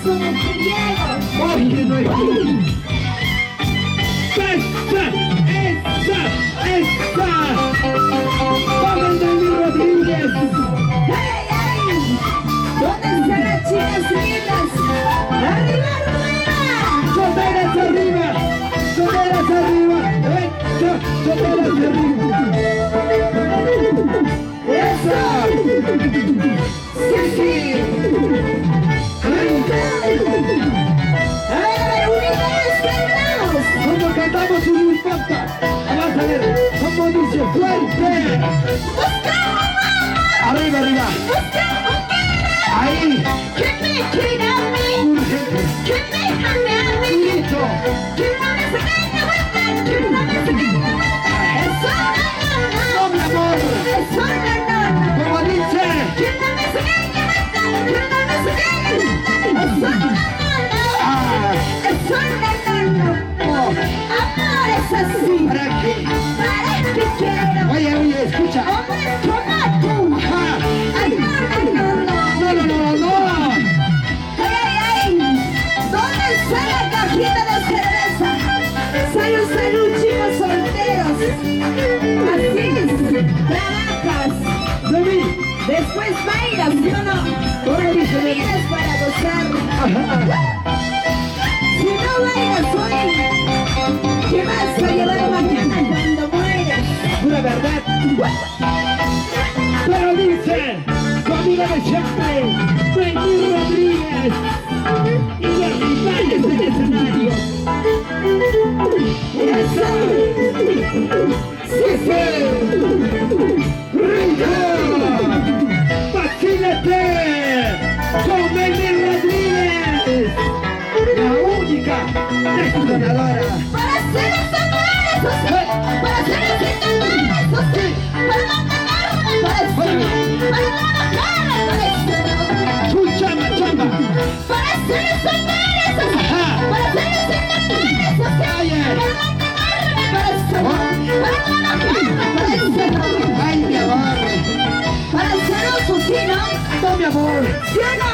somos griegos. Oye, no hay ¡Esa! ¡Vamos, David Rodríguez! ¡Hey, hey! ¿Dónde están las chicas lindas? ¡Arriba, arriba! ¡Soteras arriba! ¡Soteras arriba! ¡Soteras arriba! ¡Eso! ¡Sí, sí! A ver, unidos cantamos. ¿Cómo cantamos un impacta? Vamos a ver, ¿cómo dice? ¡Fuerte! ¡Arriba, arriba! ¡Ahí! ¿Quién me quiere a mí? ¡Urgente! ¿Quién me jale a mí? ¡Listo! ¿Quién no me saca de vuelta? ¿Quién no me saca de vuelta? Eso ¡No, mi amor! Eso no. ¿Cómo dice? ¿Quién no me saca de vuelta? ¿Quién no me saca de vuelta? Eso no. ¡Ah! Eso no. Amor es así. ¿Para qué? ¿Para qué quiero? Oye, escucha. Hombres como tú. ¡Ajá! Ay, no. ¡No! ¡Ay! ¿Dónde está la cajita de cerveza? Salud, chicos solteros. Así es, trabajas, ¡David! después bailas, ¿sí o no? ¿Cómo dice? Vienes para gozar. Si no bailas hoy, ¿qué vas a llevar mañana cuando mueres? ¡Pura verdad! Pero dice, tu amiga de siempre, David Rodríguez, y los rivales del escenario. Eso. ¡Sí! ¡Rico! ¡Vacílate! ¡Con David Rodríguez! La única ganadora. Para ser estandares, para ser estandares, para mantenerme, para trabajar, ¡Chamba! para ser estandares, para ser estandares, Oye. para trabajar, ¡Ay, mi amor! para ser asesino, ¡No, mi amor! ¿sí o no?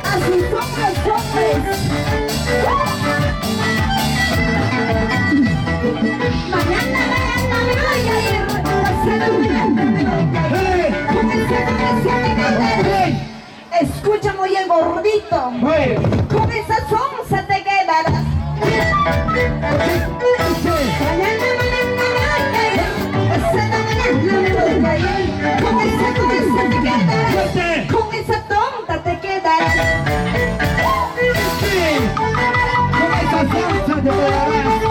Así son los hombres. Mañana me voy a ir, ¡Hey! ¡Hey! escucha muy el gordito, ¡Hey! con esa sonza te quedarás. Con esa tonta te quedarás. ¡Sí! ¡Con esa salsa te quedarás!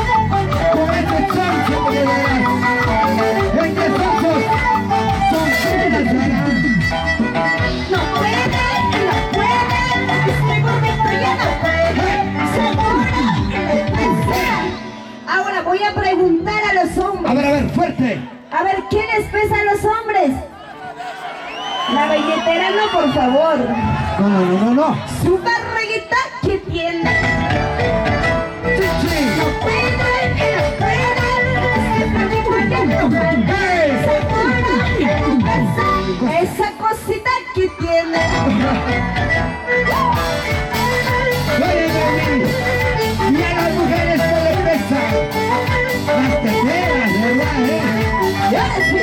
¡Con esa salsa te quedarás! ¡En que esos son finas, ¿verdad? No puede, este gordito ya no puede. Seguro que le pesa. Ahora voy a preguntar a los hombres. A ver, fuerte. A ver, ¿quiénes pesan los hombres? La billetera no, por favor. No. Su barriguita que tiene. Sí. No puede, este gordito ya no puede. ¡Hey! Seguro que le pesa esa cosita que tiene. Oye, David, y a las mujeres que le pesan las teteras, ¿verdad, Ya sí.